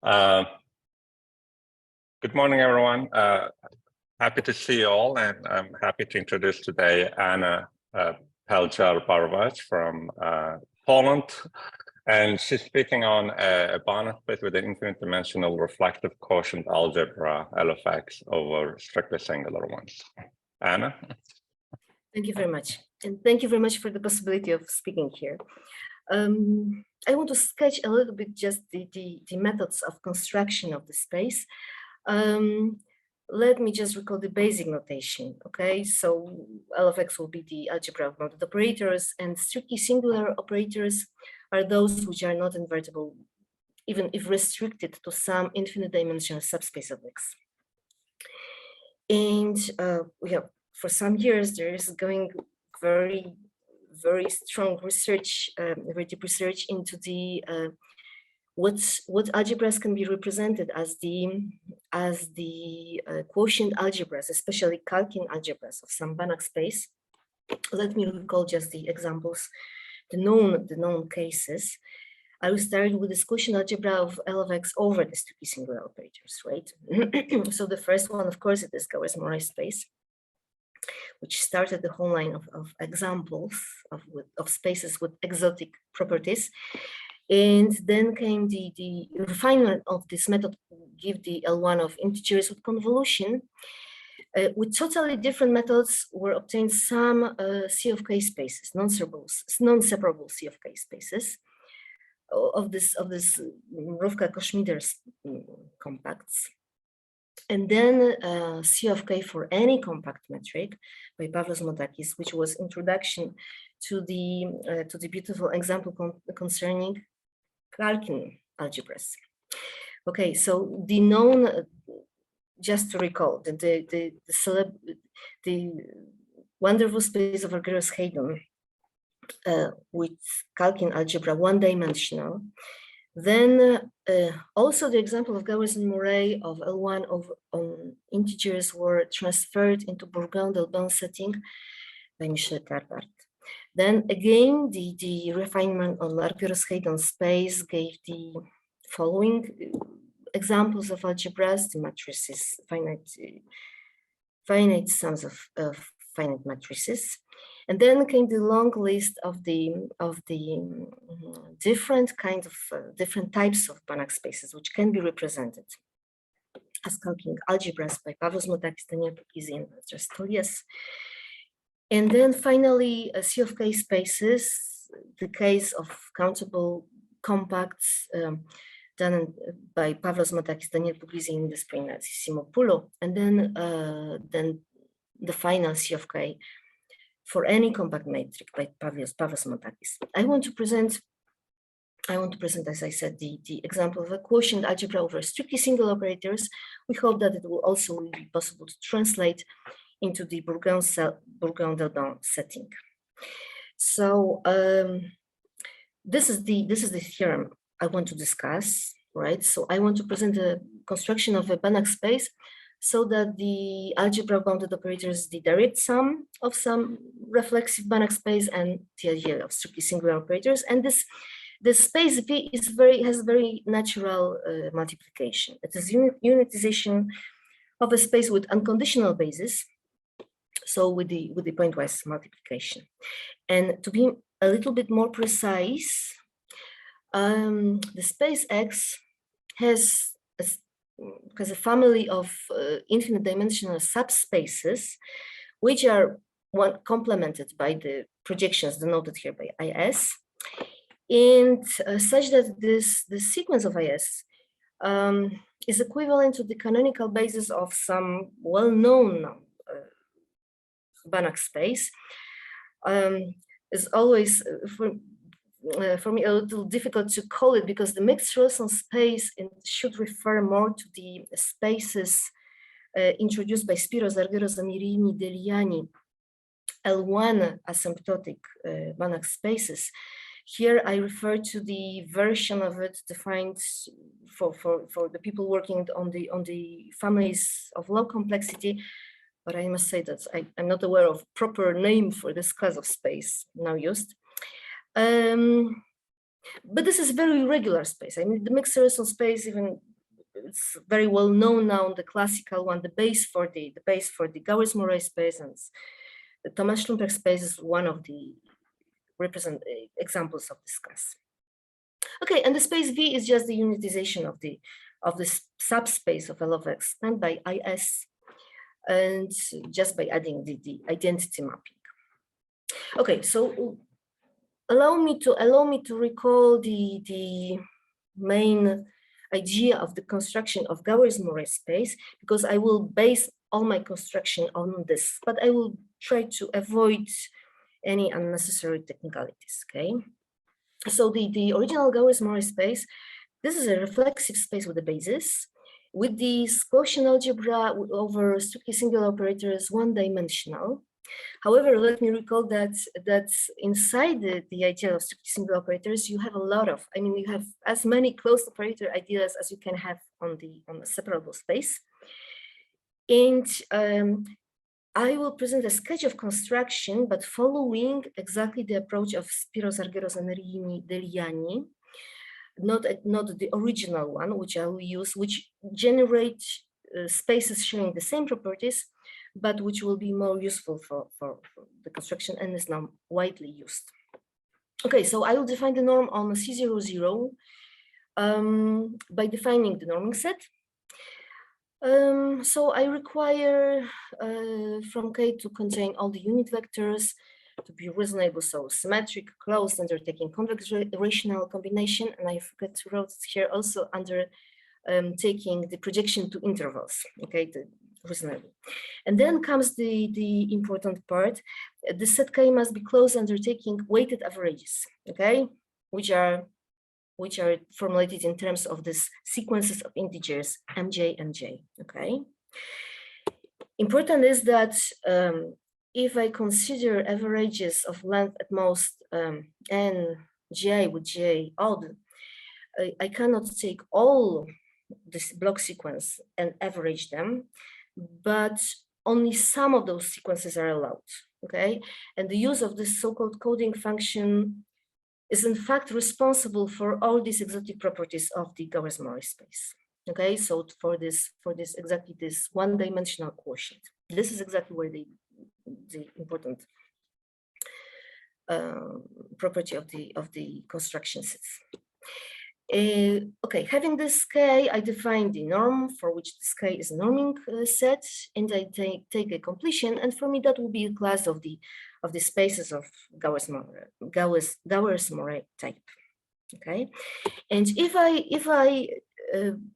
Good morning, everyone. Happy to see you all, and I'm happy to introduce today Anna Pelczar-Barwacz from Poland. And she's speaking on a Banach space with an infinite dimensional reflective quotient algebra LFX over strictly singular ones. Anna? Thank you very much. And thank you very much for the possibility of speaking here. I want to sketch a little bit just the methods of construction of the space. Let me just recall the basic notation, okay? So LFX will be the algebra of bounded operators, and strictly singular operators are those which are not invertible, even if restricted to some infinite dimensional subspace of X. And for some years, there is going very strong research, very deep research into the what algebras can be represented as the quotient algebras, especially Kalkin algebras of some Banach space. Let me recall just the examples, the known cases. I will start with this quotient algebra of LFX over the strictly singular operators, right? So the first one, of course, it is Gauss-Moray space, which started the whole line of examples of spaces with exotic properties. And then came the refinement of this method, give the L1 of integers with convolution. With totally different methods were obtained some C of K spaces, non-separable C of K spaces of this Mrówka-Koszmider compacts. And then C of K for any compact metric by Pavlos Motakis, which was introduction to the beautiful example concerning Kalkin algebras. Okay, so the known, just to recall, the wonderful space of Argyros-Haydn with Kalkin algebra, one-dimensional. Then also the example of Gauss and Moray of L1 of integers were transferred into Bourgain-Delbin setting by Michel Carpart. Then again, the refinement on Argyros-Haydn space gave the following examples of algebras, the matrices, finite sums of finite matrices. And then came the long list of the different types of Banach spaces which can be represented as Kalkin algebras by Pavlos Motakis, Daniel Puglisi, and Strastolias. And then finally, C of K spaces, the case of countable compacts done by Pavlos Motakis, Daniel Puglisi, in the spring at Simopulo, and then the final C of K for any compact metric by Pavlos Motakis. I want to present, as I said, the example of a quotient algebra over strictly single operators. We hope that it will also be possible to translate into the Bourgain-Delbin setting. So this is the theorem I want to discuss, right? So I want to present a construction of a Banach space so that the algebra of bounded operators is the direct sum of some reflexive Banach space and the idea of strictly singular operators. And this space V has very natural multiplication. It is unitization of a space with unconditional basis. So with the pointwise multiplication. And to be a little bit more precise, the space X has a family of infinite dimensional subspaces, which are complemented by the projections denoted here by IS, and such that this sequence of IS is equivalent to the canonical basis of some well-known Banach space. Is always for me a little difficult to call it because the mixed Wilson space should refer more to the spaces introduced by Spiros, Argyros, Amirini, Deliani, L1 asymptotic Banach spaces. Here I refer to the version of it defined for the people working on the families of low complexity. But I must say that I'm not aware of proper name for this class of space now used. But this is very regular space. I mean, the mixed Wilson space even it's very well known now, the classical one, the base for the Gauss-Morey space, and the Thomas-Schlumberg space is one of the examples of this class. Okay, and the space V is just the unitization of the subspace of L of X and by IS, and just by adding the identity mapping. Okay, so allow me to recall the main idea of the construction of Gauss-Morey space, because I will base all my construction on this, but I will try to avoid any unnecessary technicalities. Okay, so the original Gauss-Morey space, this is a reflexive space with a basis, with the quotient algebra over strictly singular operators, one-dimensional. However, let me recall that inside the idea of strictly singular operators, you have a lot of, you have as many closed operator ideas as you can have on a separable space. And I will present a sketch of construction, but following exactly the approach of Spiros, Argyros, and Deliani, not the original one, which I will use, which generate spaces sharing the same properties, but which will be more useful for the construction and is now widely used. Okay, so I will define the norm on C00 by defining the norming set. So I require from K to contain all the unit vectors, to be reasonable, so symmetric, closed, under taking convex rational combination, and I forgot to write here also under taking the projection to intervals, okay, the reasonable. And then comes the important part. The set K must be closed under taking weighted averages, okay, which are formulated in terms of these sequences of integers mj and j, okay. Important is that if I consider averages of length at most n j with j odd, I cannot take all this block sequence and average them, but only some of those sequences are allowed, okay? And the use of this so-called coding function is in fact responsible for all these exotic properties of the Gauss-Morey space, okay? So for this exactly this one-dimensional quotient, this is exactly where the important property of the construction sits. Okay, having this K, I define the norm for which this K is a norming set, and I take a completion, and for me that will be a class of the spaces of Gauss-Morey type. Okay, and if I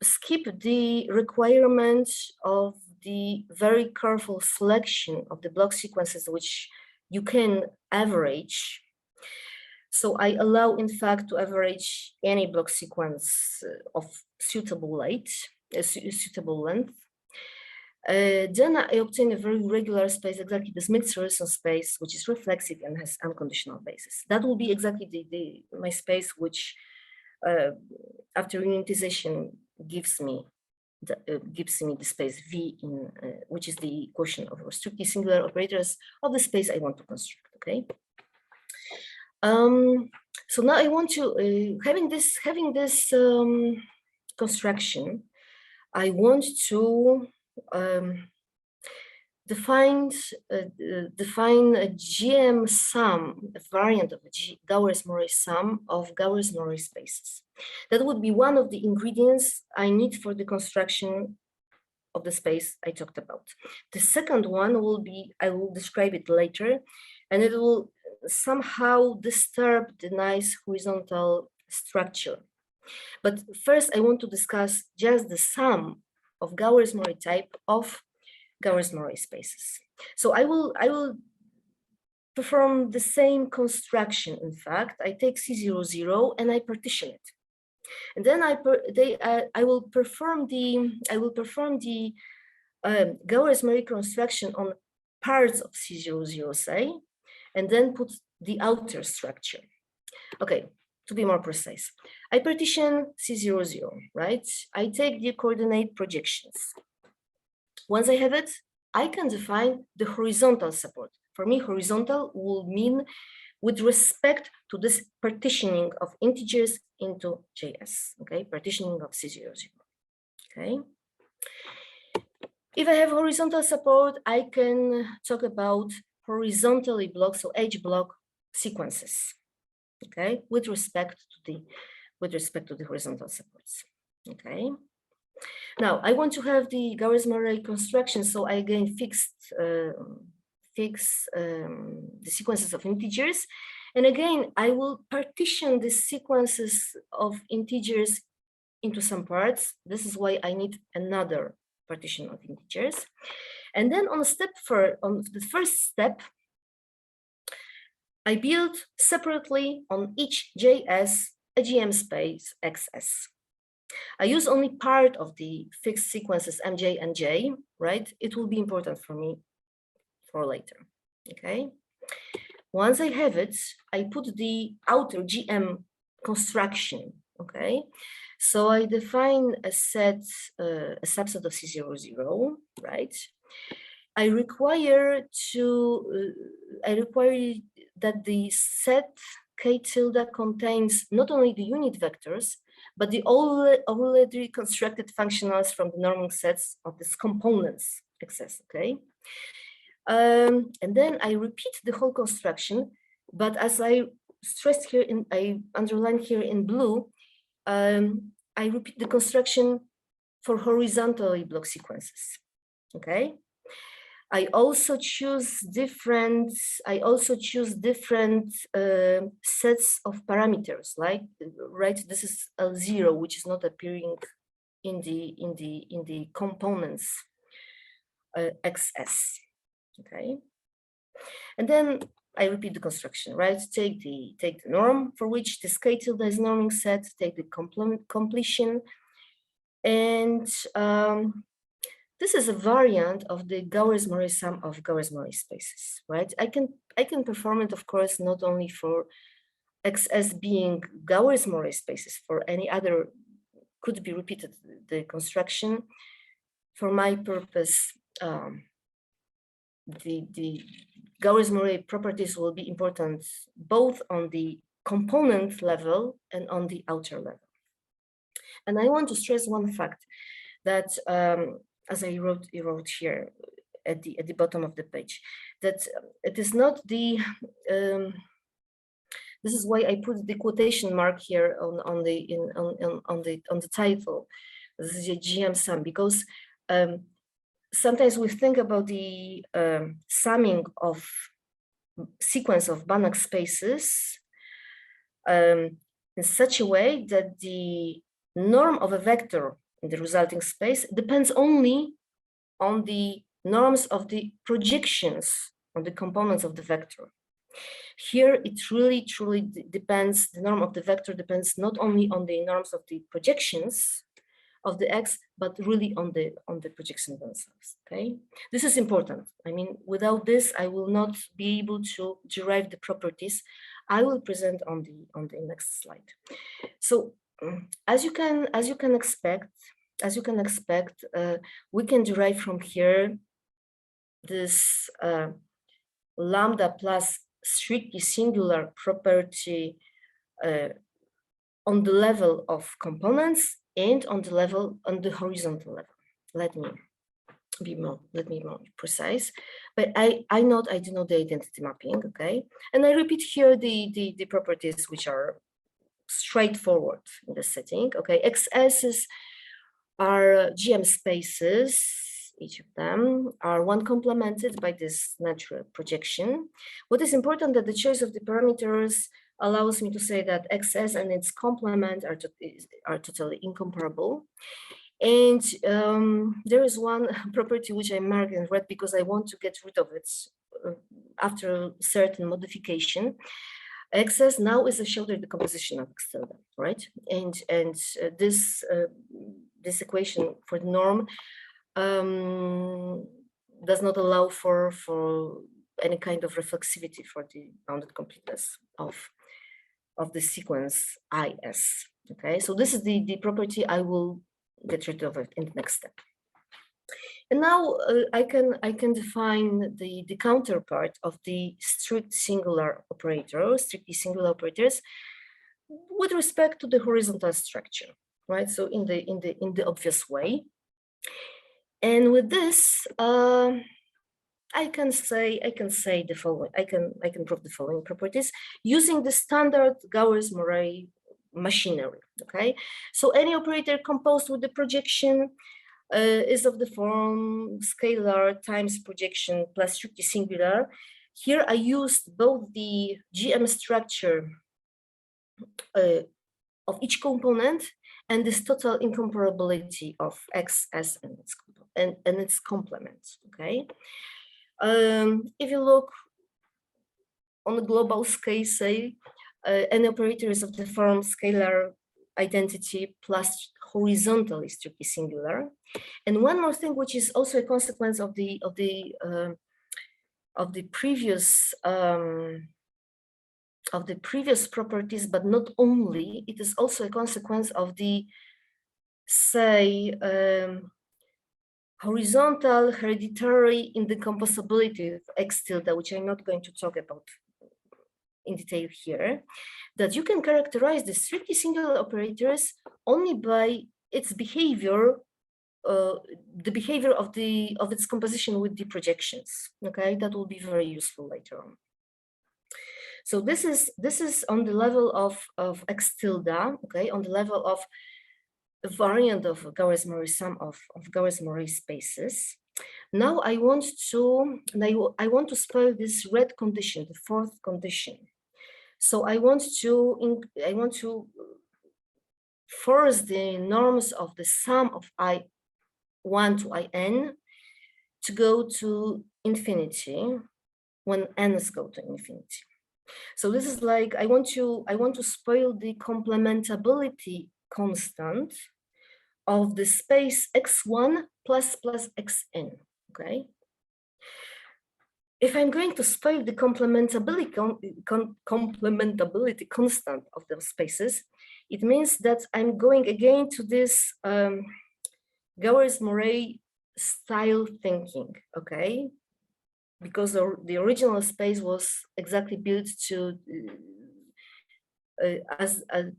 skip the requirement of the very careful selection of the block sequences which you can average, so I allow, in fact, to average any block sequence of suitable length. Then I obtain a very regular space, exactly this mixed Harrison space, which is reflexive and has unconditional basis. That will be exactly my space, which after unitization gives me the space V, in which is the quotient of strictly singular operators of the space I want to construct. Okay. So now I want to having this construction, I want to define a GM sum, a variant of a Gauss-Morey sum of Gauss-Morey spaces. That would be one of the ingredients I need for the construction of the space I talked about. The second one will be, I will describe it later, and it will somehow disturb the nice horizontal structure. But first I want to discuss just the sum of Gauss-Morey type of Gauss-Morey spaces. So I will perform the same construction. In fact, I take C00 and I partition it. And then I will perform the Gauss-Morey construction on parts of C00, say, and then put the outer structure. Okay, to be more precise, I partition C00, right? I take the coordinate projections. Once I have it, I can define the horizontal support. For me, horizontal will mean with respect to this partitioning of integers into JS, okay? Partitioning of C00, okay? If I have horizontal support, I can talk about horizontally blocked, so H-block sequences, okay, with respect to the horizontal supports, okay. Now I want to have the Gauss-Murray construction, so I again fix the sequences of integers, and again I will partition the sequences of integers into some parts. This is why I need another partition of integers. And then on the first step, I build separately on each JS a GM space XS. I use only part of the fixed sequences MJ and J, right? It will be important for me for later, okay? Once I have it, I put the outer GM construction, okay? So I define a subset of C00, right? I require that the set K tilde contains not only the unit vectors, but the already constructed functionals from the norming sets of these components XS, okay? And then I repeat the whole construction, but as I stressed here, I underline here in blue, I repeat the construction for horizontally blocked sequences, okay? I also choose different sets of parameters, like, right, this is L0, which is not appearing in the components XS, okay? And then I repeat the construction, right? Take the norm for which this K tilde is norming set, take the completion, and this is a variant of the Gauss-Murray sum of Gauss-Murray spaces, right? I can perform it, of course, not only for XS being Gauss-Murray spaces, for any other could be repeated the construction. For my purpose, the Gauss-Murray properties will be important both on the component level and on the outer level. And I want to stress one fact that, as I wrote here at the bottom of the page, that it is not the. This is why I put the quotation mark here on the title. This is a GM sum, because sometimes we think about the summing of sequence of Banach spaces in such a way that the norm of a vector in the resulting space depends only on the norms of the projections on the components of the vector. Here, it really truly depends, the norm of the vector depends not only on the norms of the projections of the X, but really on the projections themselves, okay? This is important. I mean, without this, I will not be able to derive the properties I will present on the next slide. So, as you can expect, we can derive from here this lambda plus strictly singular property on the level of components and on the horizontal level. Let me be more precise. But I note I denote the identity mapping, okay? And I repeat here the properties which are straightforward in the setting, okay? XS's are GM spaces, each of them are one complemented by this natural projection. What is important that the choice of the parameters allows me to say that XS and its complement are totally incomparable. And there is one property which I marked in red because I want to get rid of it after certain modification. XS now is a shoulder decomposition of X tilde, right? And this equation for the norm does not allow for any kind of reflexivity for the bounded completeness of the sequence IS. Okay, so this is the property I will get rid of it in the next step. And now I can define the counterpart of the strictly singular operators with respect to the horizontal structure. right? So in the obvious way. And with this, I can say the following. I can prove the following properties using the standard Gowers-Murray machinery. Okay, so any operator composed with the projection is of the form scalar times projection plus strictly singular. Here I used both the GM structure of each component and this total incomparability of X, S, and its complements. Okay. If you look on a global scale, say, any operator is of the form scalar identity plus horizontally strictly singular. And one more thing, which is also a consequence of the previous properties, but not only, it is also a consequence of the, say, horizontal hereditary indecomposability of X tilde, which I'm not going to talk about in detail here, that you can characterize the strictly singular operators only by its behavior, the behavior of its composition with the projections. Okay, that will be very useful later on. So this is on the level of X tilde. Okay, on the level of a variant of Gowers-Murray sum of Gowers-Murray spaces. Now I want to spoil this red condition, the fourth condition. So I want to force the norms of the sum of I1 to In to go to infinity when n's go to infinity. So this is like I want to spoil the complementability constant of the space x1 plus xn. Okay. If I'm going to spoil the complementability constant of those spaces, it means that I'm going again to this Gowers-Murray style thinking, okay? Because the original space was exactly built to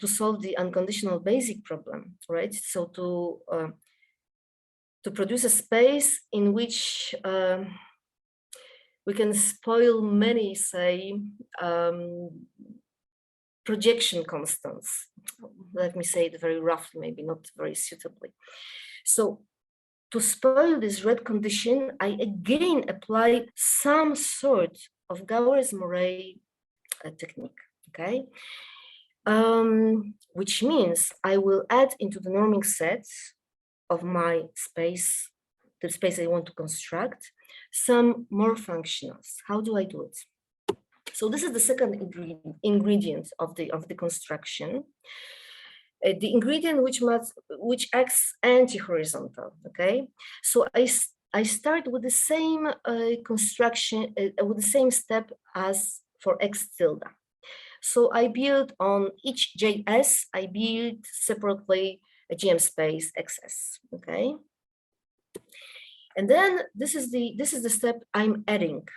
solve the unconditional basic problem, right? So to produce a space in which we can spoil many, say, projection constants. Let me say it very roughly, maybe not very suitably. So to spoil this red condition, I again apply some sort of Gowers-Murray technique, okay? Which means I will add into the norming set of my space, the space I want to construct, some more functionals. How do I do it? So this is the second ingredient of the construction. The ingredient which acts anti-horizontal. Okay, so I start with the same construction with the same step as for X tilde. So I build on each JS. I build separately a GM space XS. Okay. And then this is the step I'm adding.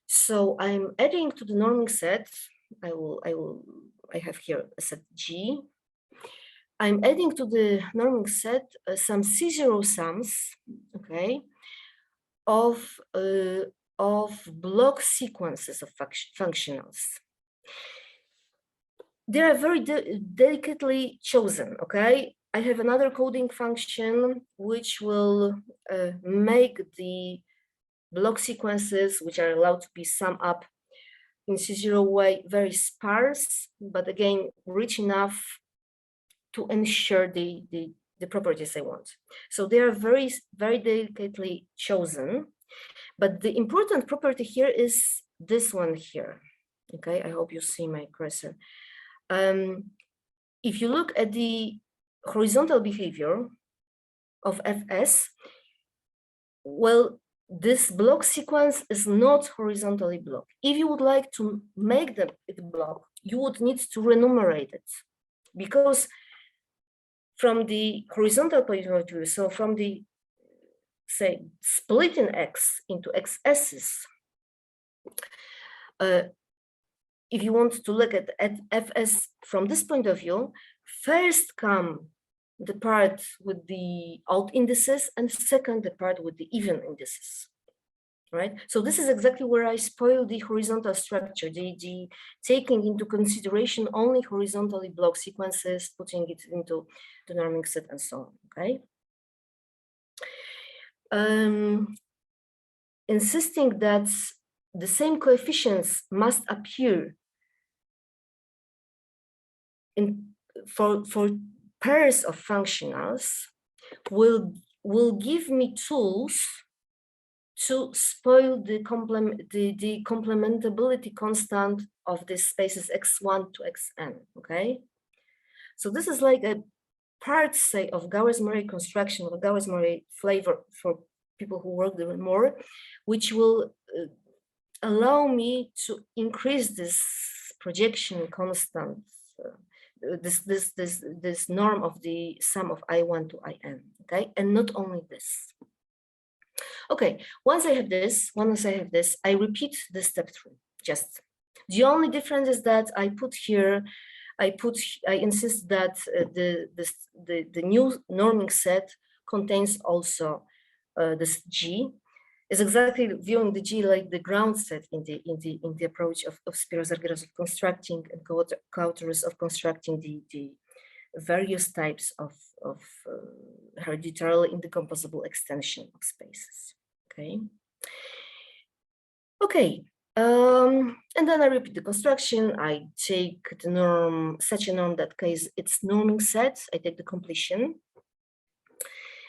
So I'm adding to the norming set. I have here a set G. I'm adding to the norming set some C0 sums, okay, of block sequences of functionals. They are very delicately chosen, okay? I have another coding function which will make the block sequences which are allowed to be summed up in C0 way very sparse, but again, rich enough to ensure the properties I want. So they are very, very delicately chosen, but the important property here is this one here. Okay, I hope you see my cursor. If you look at the horizontal behavior of Fs, well, this block sequence is not horizontally blocked. If you would like to make it block, you would need to renumerate it, because from the horizontal point of view, so from the, say, splitting X into XS's, if you want to look at Fs from this point of view, first come the part with the odd indices, and second, the part with the even indices, right? So this is exactly where I spoil the horizontal structure, the taking into consideration only horizontally block sequences, putting it into the norming set and so on, okay? Insisting that the same coefficients must appear for pairs of functionals will give me tools to spoil the complementability constant of these spaces x1 to xn, okay? So this is like a part, say, of Gowers-Murray construction, or Gowers-Murray flavor for people who work there more, which will allow me to increase this projection constant, this norm of the sum of I1 to In, okay? And not only this. Okay, once I have this, I repeat the step 3, just. The only difference is that I insist that the new norming set contains also this G, is exactly viewing the G like the ground set in the approach of Spiro-Zargerus of constructing and co-authors of constructing the various types of hereditarily indecomposable extension of spaces. Okay. Okay. And then I repeat the construction. I take the norm, such a norm that case its norming set. I take the completion.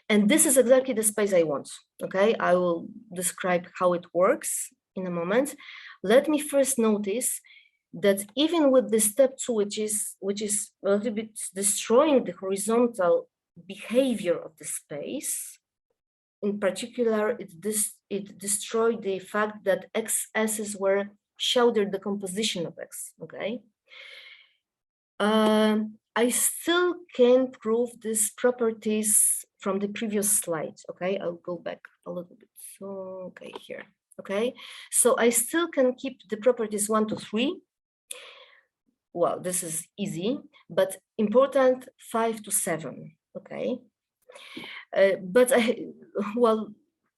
And this is exactly the space I want. Okay, I will describe how it works in a moment. Let me first notice that even with the step 2, which is a little bit destroying the horizontal behavior of the space, in particular, it destroyed the fact that XS's were showed the composition of X, okay? I still can prove these properties from the previous slide, okay? I'll go back a little bit. So, okay, here, okay? So I still can keep the properties 1 to 3. Well, this is easy, but important 5 to 7, okay? But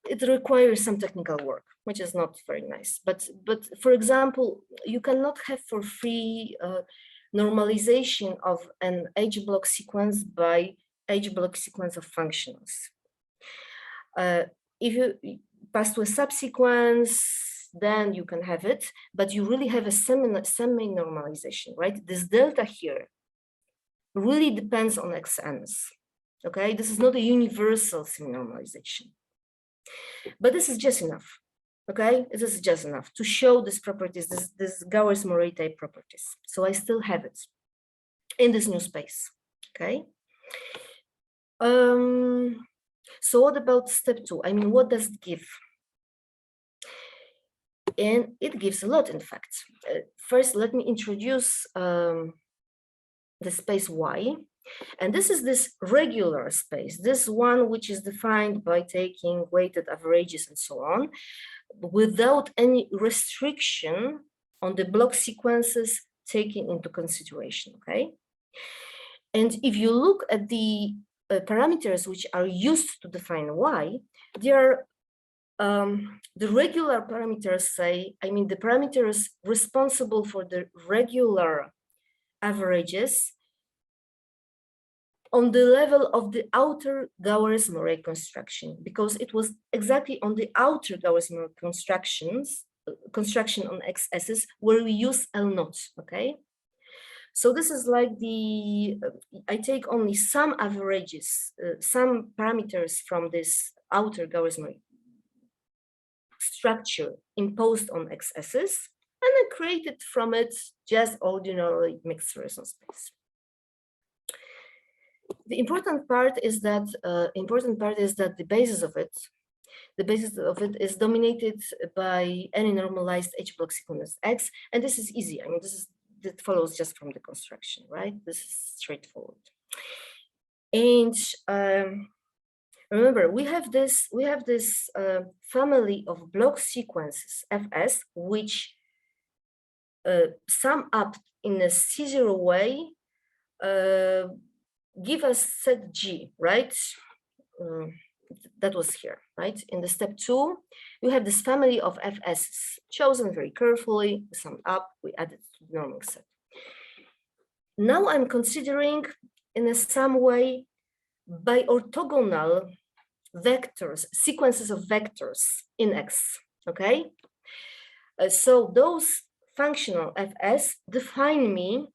it requires some technical work, which is not very nice. But for example, you cannot have for free normalization of an H block sequence by H block sequence of functionals. If you pass to a subsequence, then you can have it, but you really have a semi-normalization, right? This delta here really depends on XNs. Okay, this is not a universal semi-normalization, but this is just enough. Okay, this is just enough to show these properties, this Gowers-Murray type properties. So I still have it in this new space. Okay. So what about step 2? I mean, what does it give? And it gives a lot, in fact. First, let me introduce the space Y. And this is this regular space, this one which is defined by taking weighted averages and so on, without any restriction on the block sequences taken into consideration, okay? And if you look at the parameters which are used to define Y, they are the regular parameters the parameters responsible for the regular averages on the level of the outer Gowers-Murray construction, because it was exactly on the outer Gowers-Murray construction on XS's where we use L0, okay? So this is like I take only some averages, some parameters from this outer Gowers-Murray structure imposed on XS's, and I created from it just ordinary mixed resonance space. The important part is that the basis of it is dominated by any normalized H block sequence X, and this is easy. I mean, that follows just from the construction, right? This is straightforward. And remember, we have this family of block sequences Fs, which sum up in a C0 way give us set G, right? That was here, right? In the step 2, you have this family of Fs's chosen very carefully, summed up, we added to the norming set. Now I'm considering in some way by orthogonal vectors, sequences of vectors in X, okay? So those functional Fs define me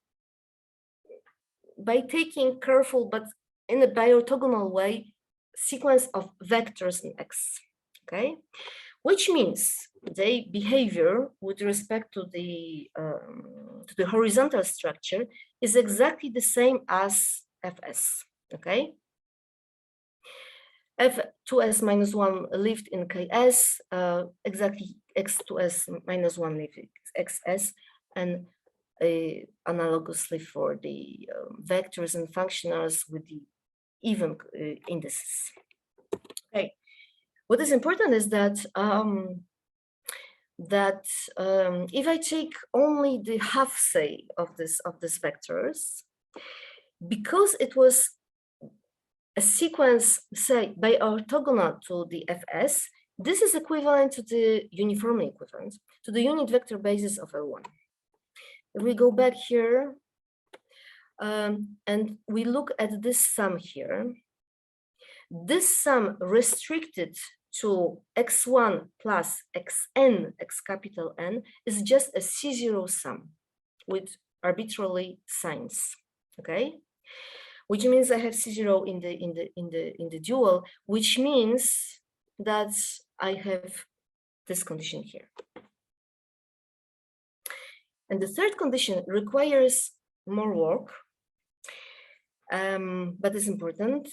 by taking careful, but in a bi-orthogonal way, sequence of vectors in X, okay? Which means their behavior with respect to the horizontal structure is exactly the same as Fs, okay? F2s minus 1 lived in Ks, exactly x2s minus 1 lived in Xs, and analogously for the vectors and functionals with the even indices. Okay, what is important is that if I take only the half say of this vectors, because it was a sequence, say, by orthogonal to the Fs, this is equivalent to the uniformly equivalent to the unit vector basis of L1. If we go back here and we look at this sum here, this sum restricted to x1 plus xn, x capital N, is just a C0 sum with arbitrary signs, okay? Which means I have C0 in the dual, which means that I have this condition here. And the third condition requires more work, but it's important.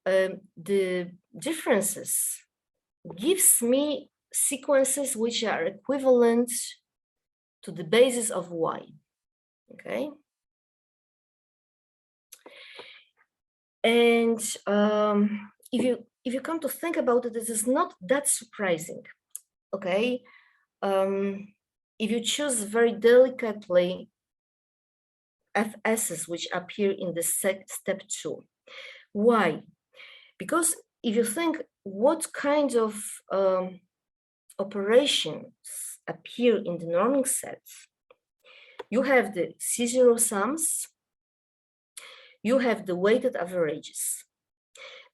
The differences gives me sequences which are equivalent to the basis of Y, okay? And if you come to think about it, this is not that surprising, okay? If you choose very delicately Fs's which appear in the step 2. Why? Because if you think what kind of operations appear in the norming set, you have the C0 sums, you have the weighted averages.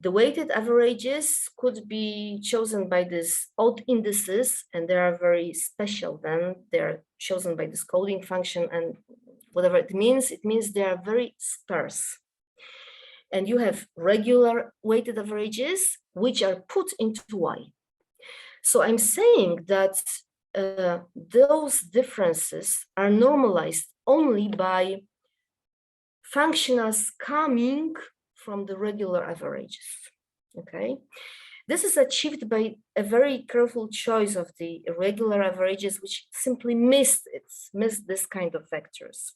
The weighted averages could be chosen by these odd indices, and they are very special then. They're chosen by this coding function, and whatever it means they are very sparse. And you have regular weighted averages, which are put into Y. So I'm saying that those differences are normalized only by functionals coming from the regular averages, okay? This is achieved by a very careful choice of the irregular averages, which simply missed this kind of vectors.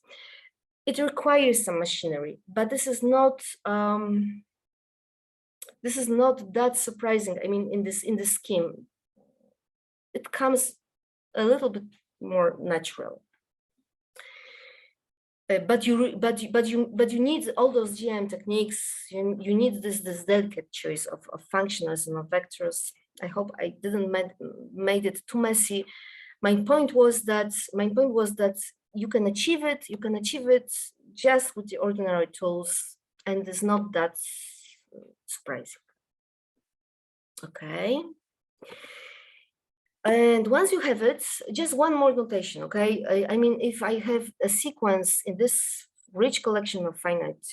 It requires some machinery, but this is not that surprising. I mean, in this scheme, it comes a little bit more natural. But you need all those GM techniques. You need this delicate choice of functionals and of vectors. I hope I didn't made it too messy. My point was that you can achieve it. You can achieve it just with the ordinary tools, and it's not that surprising. Okay. And once you have it, just one more notation, okay? I mean, if I have a sequence in this rich collection of finite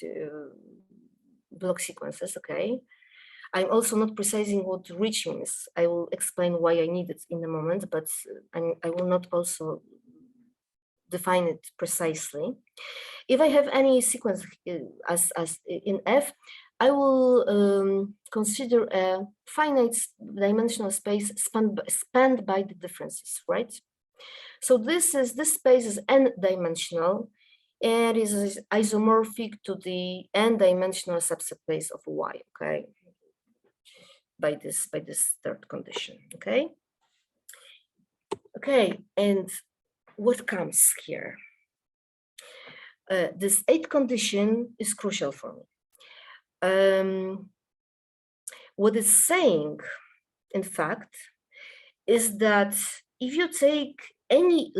block sequences, okay? I'm also not precising what rich means. I will explain why I need it in a moment, but I will not also define it precisely. If I have any sequence as in F, I will consider a finite dimensional space spanned by the differences, right? So this space is n-dimensional and is isomorphic to the n-dimensional subspace of Y, okay? By this third condition, okay? Okay, and what comes here? This eighth condition is crucial for me. What it's saying, in fact, is that if you take any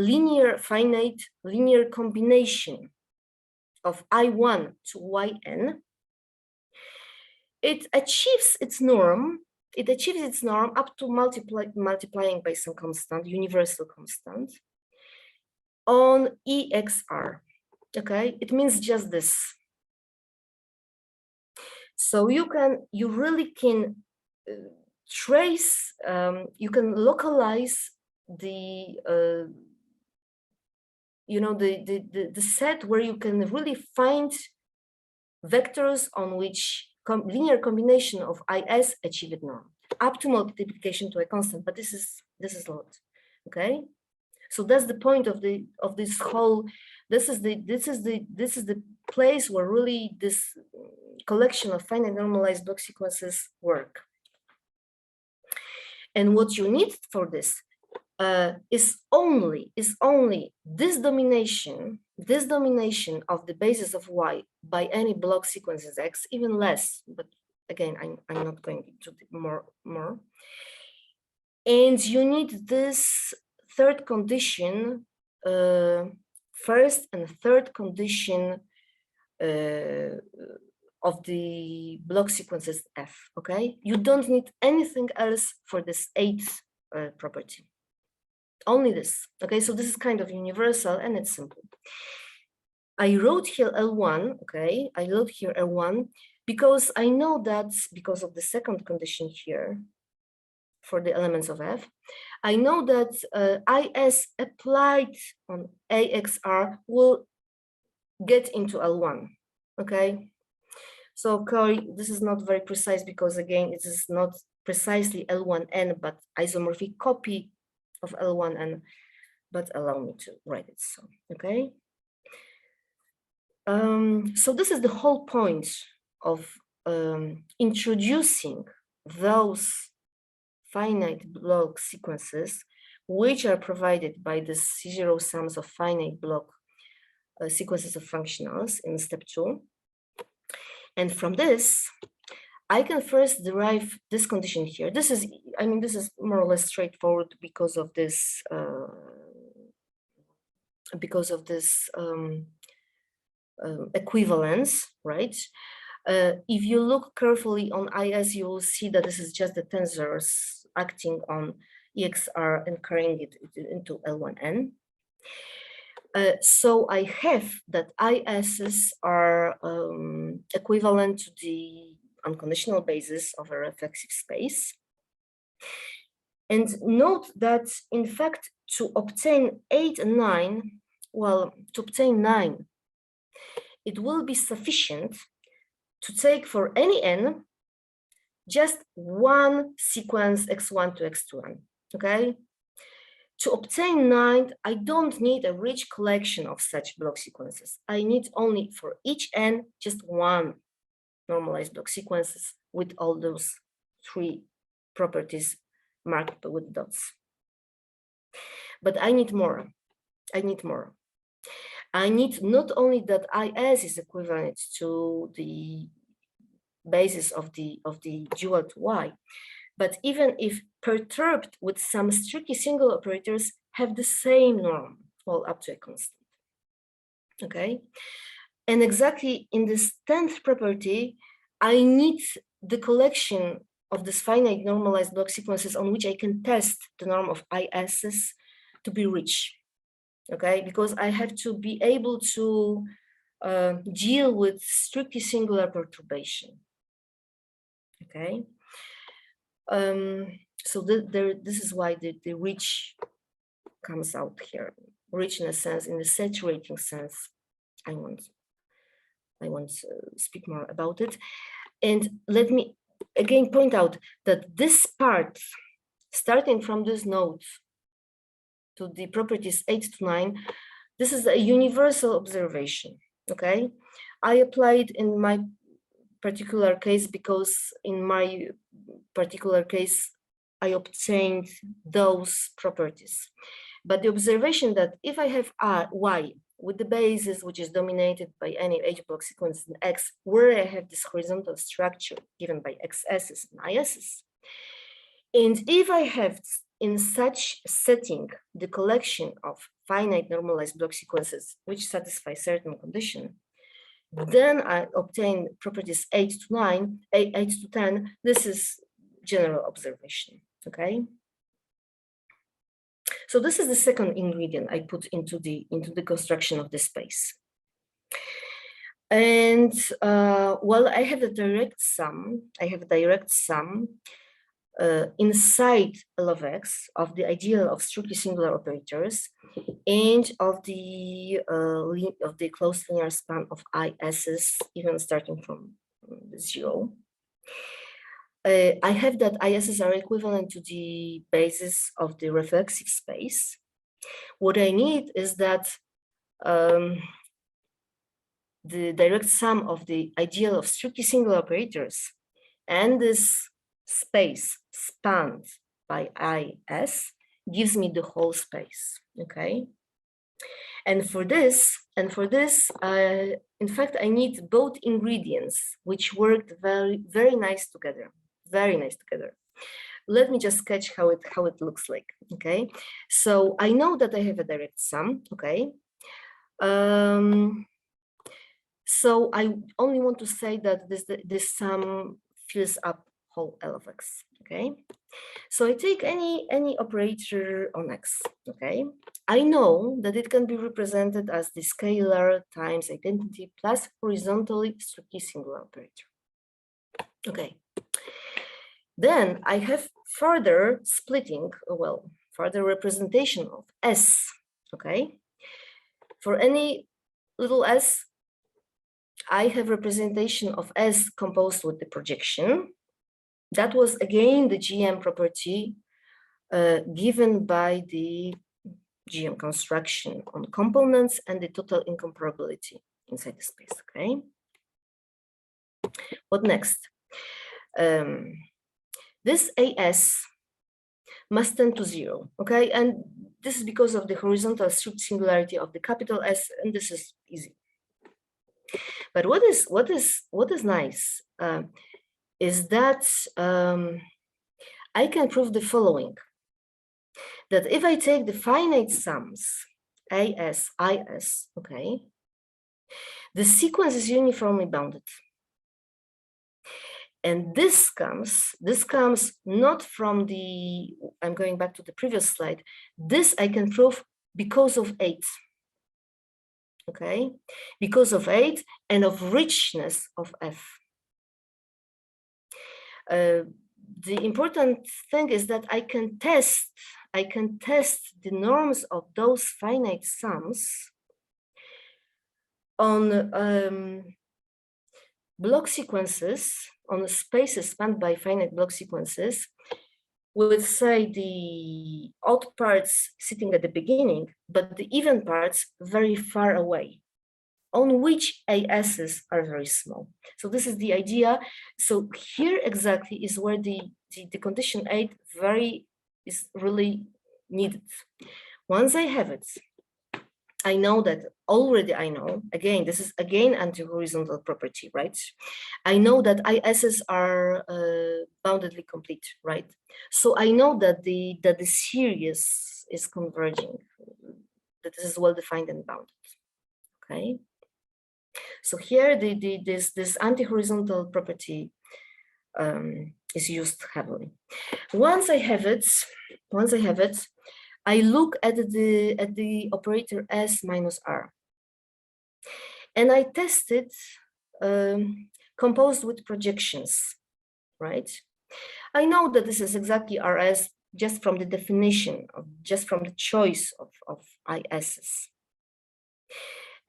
finite linear combination of I1 to Yn, it achieves its norm. It achieves its norm up to multiplying by some constant, universal constant, on EXR. Okay, it means just this. So you really can trace, you can localize the the set where you can really find vectors on which linear combination of IS achieve it norm up to multiplication to a constant, but this is a lot. Okay, so that's the point of this whole. This is the place where really this collection of finite normalized block sequences work. And what you need for this is only this domination of the basis of Y by any block sequences X, even less, but again, I'm not going to more. And you need this third condition, first and third condition of the block sequences F, okay? You don't need anything else for this eighth property. Only this, okay? So this is kind of universal and it's simple. I wrote here L1, okay? I wrote here L1 because I know that because of the second condition here for the elements of F, I know that IS applied on AXR will get into L1, okay? So this is not very precise because again, it is not precisely L1N, but isomorphic copy of L1N, but allow me to write it so, okay? So this is the whole point of introducing those finite block sequences, which are provided by the zero sums of finite block sequences of functionals in step 2. And from this, I can first derive this condition here. This is more or less straightforward because of this equivalence, right? If you look carefully on IS, you will see that this is just the tensors acting on EXR and carrying it into L1N. So I have that ISs are equivalent to the unconditional basis of a reflexive space. And note that, in fact, to obtain 8 and 9, well, to obtain 9, it will be sufficient to take for any n just one sequence x1 to x2n, okay? To obtain 9, I don't need a rich collection of such block sequences. I need only for each n just one normalized block sequences with all those 3 properties marked with dots. But I need more. I need not only that IS is equivalent to the basis of the dual to Y, but even if perturbed with some strictly single operators have the same norm, well, up to a constant, okay? And exactly in this 10th property, I need the collection of this finite normalized block sequences on which I can test the norm of ISs to be rich, okay? Because I have to be able to deal with strictly singular perturbation, okay? So this is why the rich comes out here. Rich in a sense, in the saturating sense. I won't speak more about it. And let me again point out that this part, starting from this node to the properties 8 to 9, this is a universal observation, okay? I applied in my particular case because in my particular case, I obtained those properties. But the observation that if I have Y with the basis which is dominated by any H block sequence in X, where I have this horizontal structure given by XS's and IS's. And if I have in such setting the collection of finite normalized block sequences which satisfy certain condition, then I obtain properties 8 to 9, 8 to 10. This is general observation, okay? So this is the second ingredient I put into the construction of the space. And well, I have a direct sum. Inside L of X of the ideal of strictly singular operators and of the closed linear span of IS's, even starting from 0. I have that IS's are equivalent to the basis of the reflexive space. What I need is that the direct sum of the ideal of strictly singular operators and this space spanned by IS gives me the whole space, okay? And for this, in fact, I need both ingredients which worked very nice together, very nice together. Let me just sketch how it looks like, okay? So I know that I have a direct sum, okay? So I only want to say that this sum fills up whole L of X, okay? So I take any operator on X, okay? I know that it can be represented as the scalar times identity plus horizontally strictly singular operator, okay? Then I have further splitting, well, further representation of S, okay? For any little s, I have representation of S composed with the projection. That was again the GM property given by the GM construction on components and the total incomparability inside the space, okay? What next? This AS must tend to 0, okay? And this is because of the horizontal strict singularity of the capital S, and this is easy. But what is nice is that I can prove the following, that if I take the finite sums AS, IS, okay, the sequence is uniformly bounded. And this comes not from the, I'm going back to the previous slide, this I can prove because of 8. Okay, because of 8 and of richness of F. The important thing is that I can test the norms of those finite sums on block sequences, on spaces spanned by finite block sequences, with, say, the odd parts sitting at the beginning, but the even parts very far away, on which AS's are very small. So this is the idea. So here exactly is where the condition 8 is really needed. Once I have it, I know that already again, this is again anti-horizontal property, right? I know that IS's are boundedly complete, right? So I know that the series is converging, that this is well-defined and bounded, okay? So here this anti-horizontal property is used heavily. Once I have it, I look at the operator S minus R, and I test it composed with projections, right? I know that this is exactly RS just from the definition just from the choice of IS's.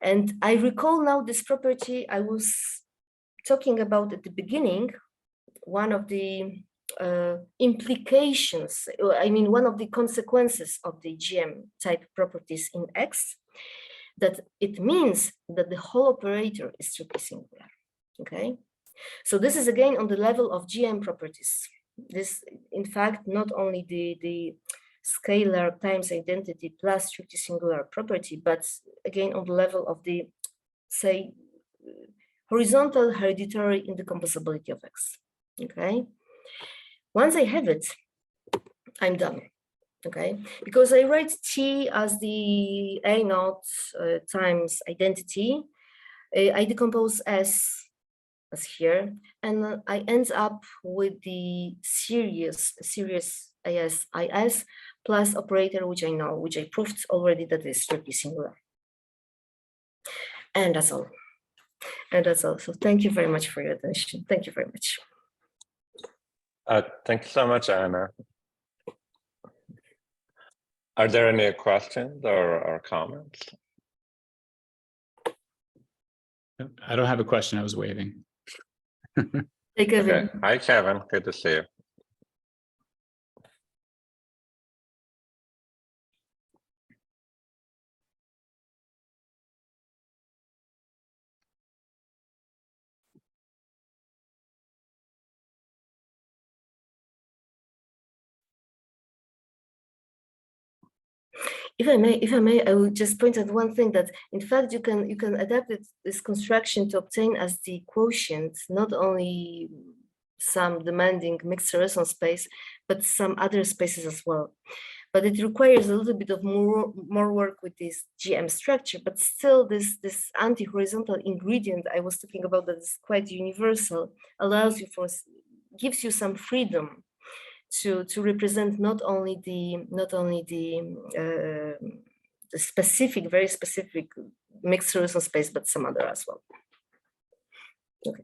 And I recall now this property I was talking about at the beginning, one of the implications, I mean, one of the consequences of the GM type properties in X, that it means that the whole operator is strictly singular, okay? So this is again on the level of GM properties. This, in fact, not only the scalar times identity plus strictly singular property, but again on the level of the, say, horizontal hereditary indecomposability of X. Okay. Once I have it, I'm done. Okay, because I write T as the A naught times identity. I decompose S as here, and I end up with the series IS plus operator, which I know, which I proved already that is strictly singular. And that's all. And that's all. So thank you very much for your attention. Thank you very much. Thank you so much, Anna. Are there any questions or comments? I don't have a question. I was waving. Hey, Kevin. Okay. Hi, Kevin. Good to see you. If I may, I will just point out one thing, that in fact you can adapt this construction to obtain as the quotient not only some demanding mixed resonance space, but some other spaces as well. But it requires a little bit of more work with this GM structure. But still, this anti-horizontal ingredient I was talking about that is quite universal, allows you gives you some freedom to represent not only the specific, very specific mixed resonance space, but some other as well. Okay.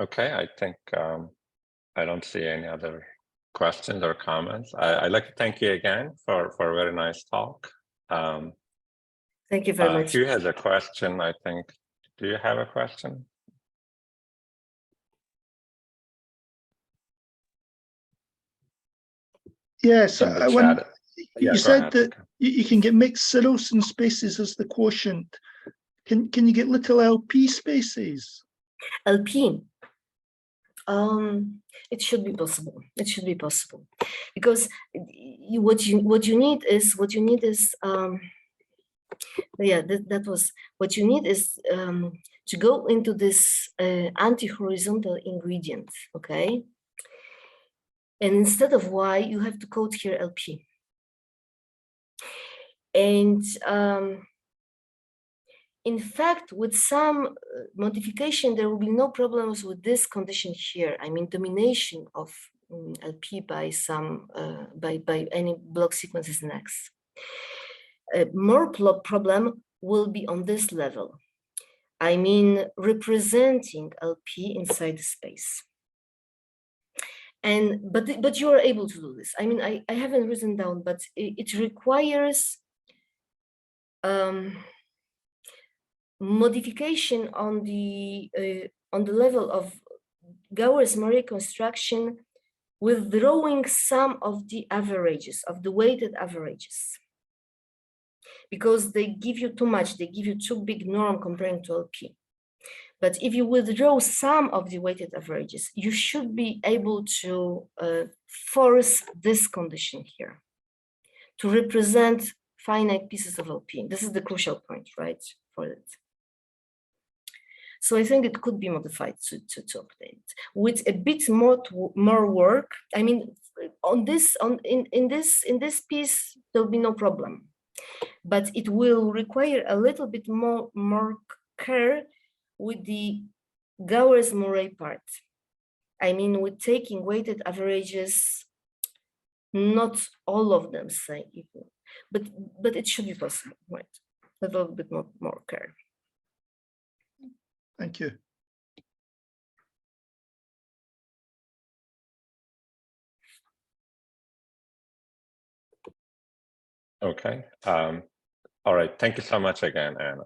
Okay, I think I don't see any other questions or comments. I'd like to thank you again for a very nice talk. Thank you very much. Hugh has a question, I think. Do you have a question? Yes, you said that Okay. you can get mixed Zerosan spaces as the quotient. Can you get little LP spaces? LP. It should be possible. It should be possible, because what you need is yeah, that was what you need is to go into this anti-horizontal ingredient, okay? And instead of Y, you have to code here LP. And in fact, with some modification, there will be no problems with this condition here. I mean, domination of LP by some by any block sequences in X. More problem will be on this level. I mean, representing LP inside the space. And but you are able to do this. I mean, I haven't written down, but it requires modification on the level of Gowers-Murray construction, withdrawing some of the averages, of the weighted averages, because they give you too much. They give you too big norm comparing to LP. But if you withdraw some of the weighted averages, you should be able to force this condition here to represent finite pieces of LP. This is the crucial point, right, for it. So I think it could be modified to obtain it with a bit more work. I mean, on this in this piece there'll be no problem, but it will require a little bit more care with the Gowers-Murray part. I mean, with taking weighted averages, not all of them say equal, but it should be possible, right? A little bit more care. Thank you. Okay. All right. Thank you so much again, Anna.